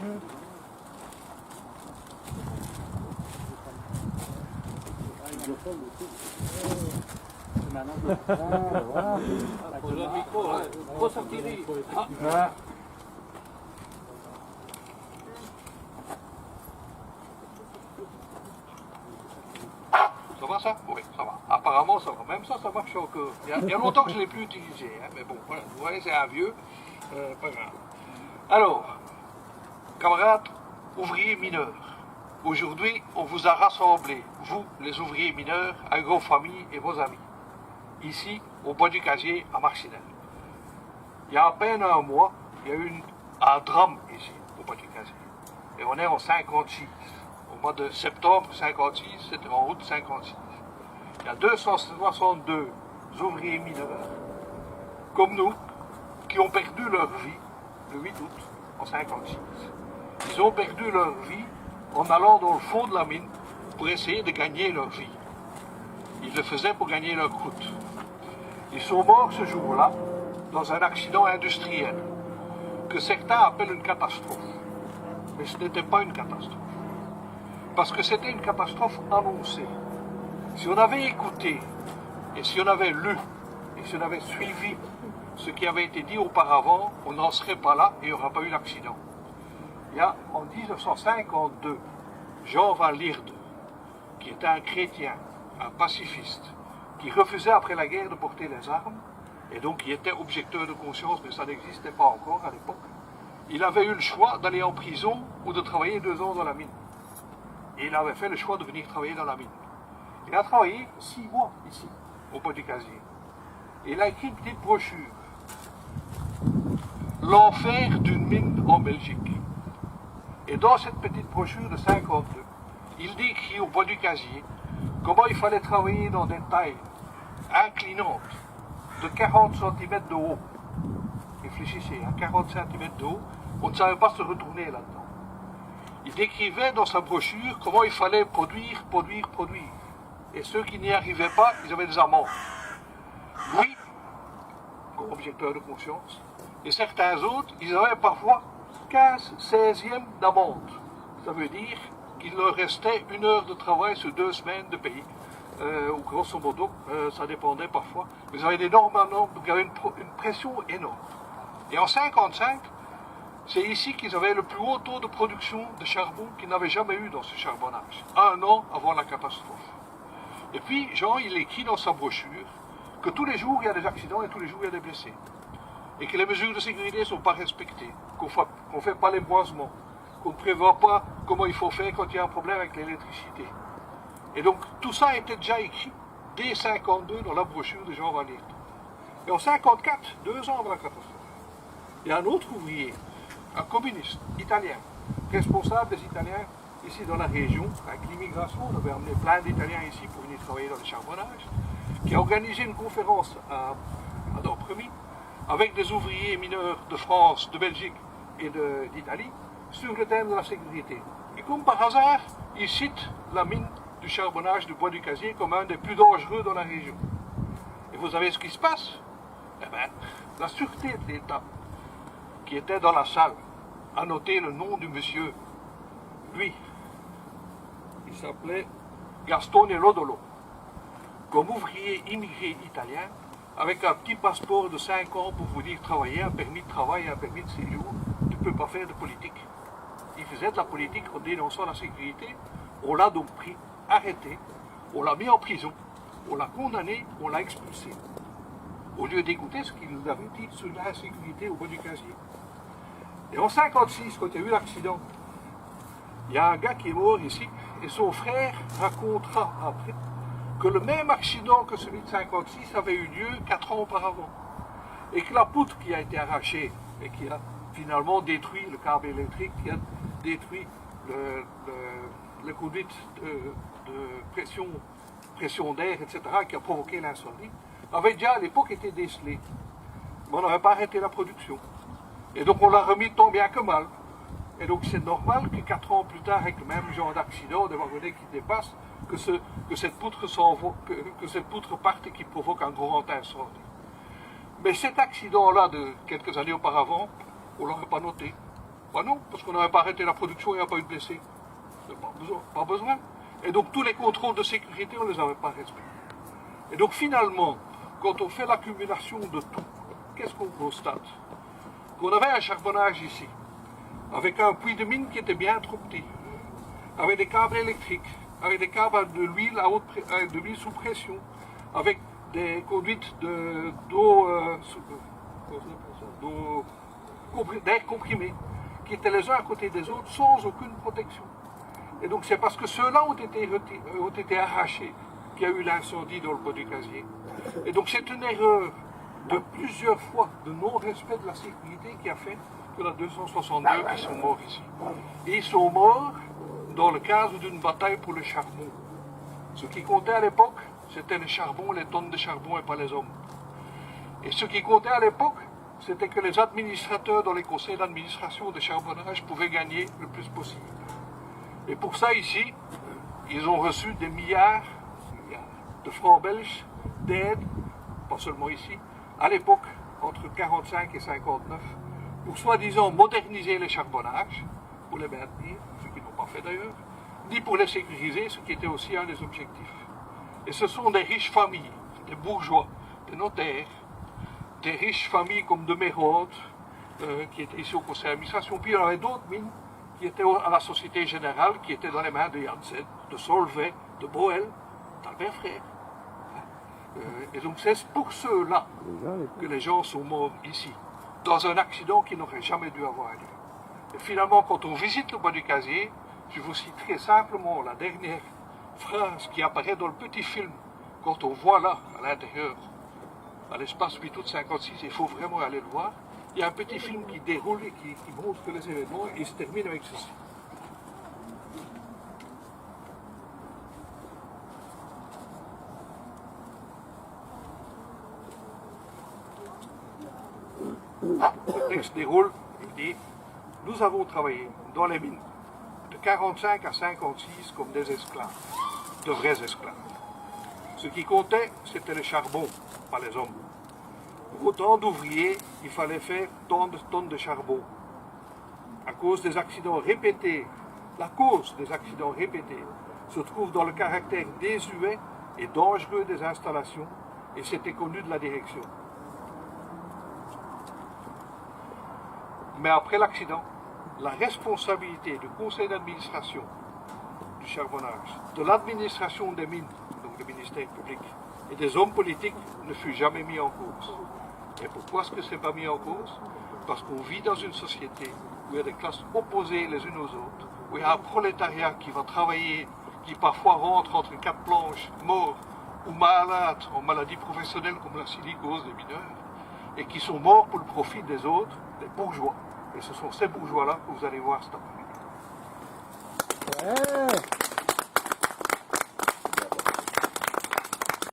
Ça va ça? Oui, ça va. Apparemment, ça va. Même ça marche encore. Il y a longtemps que je ne l'ai plus utilisé. Hein, mais bon, voilà. Vous voyez, c'est un vieux. Pas grave. Alors, camarades, ouvriers mineurs, aujourd'hui, on vous a rassemblés, vous, les ouvriers mineurs, avec vos familles et vos amis, ici, au Bois du Casier, à Marcinelle. Il y a à peine un mois, il y a eu un drame ici, au Bois du Casier. Et on est en 56. Au mois de septembre 56, c'était en août 56. Il y a 262 ouvriers mineurs, comme nous, qui ont perdu leur vie le 8 août en 56. Ils ont perdu leur vie en allant dans le fond de la mine pour essayer de gagner leur vie. Ils le faisaient pour gagner leur croûte. Ils sont morts ce jour-là dans un accident industriel que certains appellent une catastrophe. Mais ce n'était pas une catastrophe. Parce que c'était une catastrophe annoncée. Si on avait écouté, et si on avait lu, et si on avait suivi ce qui avait été dit auparavant, on n'en serait pas là et il n'y aurait pas eu l'accident. Il y a en 1952, Jean Van Lierde, qui était un chrétien, un pacifiste, qui refusait après la guerre de porter les armes, et donc qui était objecteur de conscience, mais ça n'existait pas encore à l'époque. Il avait eu le choix d'aller en prison ou de travailler 2 ans dans la mine. Et il avait fait le choix de venir travailler dans la mine. Il a travaillé 6 mois ici, au Bois du Casier. Et il a écrit une petite brochure. L'enfer d'une mine en Belgique. Et dans cette petite brochure de 52, il décrit au Bois du Casier comment il fallait travailler dans des tailles inclinantes de 40 cm de haut. Réfléchissez, à 40 cm de haut, on ne savait pas se retourner là-dedans. Il décrivait dans sa brochure comment il fallait produire. Et ceux qui n'y arrivaient pas, ils avaient des amendes. Lui, comme objecteur de conscience, et certains autres, ils avaient parfois 15 16e d'amende. Ça veut dire qu'il leur restait 1 heure de travail sur 2 semaines de pays. Ou grosso modo, ça dépendait parfois. Mais ils avaient d'énormes amendes, donc il y avait une pression énorme. Et en 1955, c'est ici qu'ils avaient le plus haut taux de production de charbon qu'ils n'avaient jamais eu dans ce charbonnage, 1 an avant la catastrophe. Et puis, Jean, il écrit dans sa brochure que tous les jours, il y a des accidents et tous les jours, il y a des blessés. Et que les mesures de sécurité ne sont pas respectées, qu'on ne fait pas les boisements, qu'on ne prévoit pas comment il faut faire quand il y a un problème avec l'électricité. Et donc, tout ça était déjà écrit dès 1952 dans la brochure de Jean Van Lierde. Et en 1954, 2 ans avant la catastrophe, il y a un autre ouvrier, un communiste italien, responsable des Italiens ici dans la région, avec l'immigration, on avait amené plein d'Italiens ici pour venir travailler dans le charbonnage, qui a organisé une conférence à Dompremy avec des ouvriers mineurs de France, de Belgique et d'Italie sur le thème de la sécurité. Et comme par hasard, il cite la mine du charbonnage du Bois du Casier comme un des plus dangereux dans la région. Et vous savez ce qui se passe? Eh bien, la sûreté de l'État, qui était dans la salle, a noté le nom du monsieur. Lui, il s'appelait Gastone Rodolo, comme ouvrier immigré italien, avec un petit passeport de 5 ans pour venir travailler, un permis de travail et un permis de séjour. Tu ne peux pas faire de politique. Il faisait de la politique en dénonçant la sécurité. On l'a donc pris, arrêté, on l'a mis en prison, on l'a condamné, on l'a expulsé. Au lieu d'écouter ce qu'il nous avait dit sur l'insécurité au Bois du Casier. Et en 1956, quand il y a eu l'accident, il y a un gars qui est mort ici, et son frère racontera après que le même accident que celui de 1956 avait eu lieu 4 ans auparavant. Et que la poutre qui a été arrachée et qui a finalement détruit le câble électrique, qui a détruit le conduite de pression d'air, etc., qui a provoqué l'incendie, avait déjà à l'époque été décelé. Mais on n'avait pas arrêté la production. Et donc on l'a remis tant bien que mal. Et donc c'est normal que 4 ans plus tard, avec le même genre d'accident, des wagonnets qui dépassent, que cette poutre parte et qui provoque un grand incendie. Mais cet accident-là de quelques années auparavant, on ne l'aurait pas noté. Bah non, parce qu'on n'avait pas arrêté la production, il n'y a pas eu de blessés. Pas besoin. Et donc tous les contrôles de sécurité, on ne les avait pas respectés. Et donc finalement, quand on fait l'accumulation de tout, qu'est-ce qu'on constate? Qu'on avait un charbonnage ici, avec un puits de mine qui était bien trop petit, avec des câbles électriques, avec des câbles de l'huile de l'huile sous pression, avec des conduites d'air comprimé, qui étaient les uns à côté des autres sans aucune protection. Et donc c'est parce que ceux-là ont été arrachés qu'il y a eu l'incendie dans le bois du casier. Et donc c'est une erreur de plusieurs fois de non-respect de la sécurité qui a fait qu'il y en a 262 qui sont morts ici. Et ils sont morts dans le cadre d'une bataille pour le charbon. Ce qui comptait à l'époque, c'était le charbon, les tonnes de charbon et pas les hommes. Et ce qui comptait à l'époque, c'était que les administrateurs dans les conseils d'administration de charbonnage pouvaient gagner le plus possible. Et pour ça, ici, ils ont reçu des milliards de francs belges d'aide, pas seulement ici, à l'époque, entre 45 et 59, pour soi-disant moderniser les charbonnages, pour les maintenir, ce qu'ils n'ont pas fait d'ailleurs, ni pour les sécuriser, ce qui était aussi un des objectifs. Et ce sont des riches familles, des bourgeois, des notaires, des riches familles comme de Mérode, qui étaient ici au conseil d'administration, puis il y en avait d'autres mines qui étaient à la Société Générale, qui étaient dans les mains de Janssen, de Solvay, de Boel, d'Albert Frère. Et donc c'est pour ceux-là que les gens sont morts ici, dans un accident qui n'aurait jamais dû avoir lieu. Et finalement, quand on visite le bois du casier, je vous citerai simplement la dernière phrase qui apparaît dans le petit film, quand on voit là, à l'intérieur, à l'espace 8 août 56, il faut vraiment aller le voir. Il y a un petit film qui déroule et qui montre que les événements, et il se termine avec ceci. Le texte déroule, il dit, nous avons travaillé dans les mines de 45 à 56 comme des esclaves, de vrais esclaves. Ce qui comptait, c'était le charbon, pas les hommes. Pour autant d'ouvriers, il fallait faire tant de tonnes de charbon. À cause des accidents répétés, la cause des accidents répétés se trouve dans le caractère désuet et dangereux des installations, et c'était connu de la direction. Mais après l'accident, la responsabilité du conseil d'administration du charbonnage, de l'administration des mines, donc le ministère public, et des hommes politiques ne fut jamais mis en cause. Et pourquoi est-ce que ce n'est pas mis en cause? Parce qu'on vit dans une société où il y a des classes opposées les unes aux autres, où il y a un prolétariat qui va travailler, qui parfois rentre entre quatre planches, mort ou malade, en maladie professionnelle comme la silicose des mineurs, et qui sont morts pour le profit des autres, des bourgeois. Et ce sont ces bourgeois-là que vous allez voir cet après-midi. Ouais.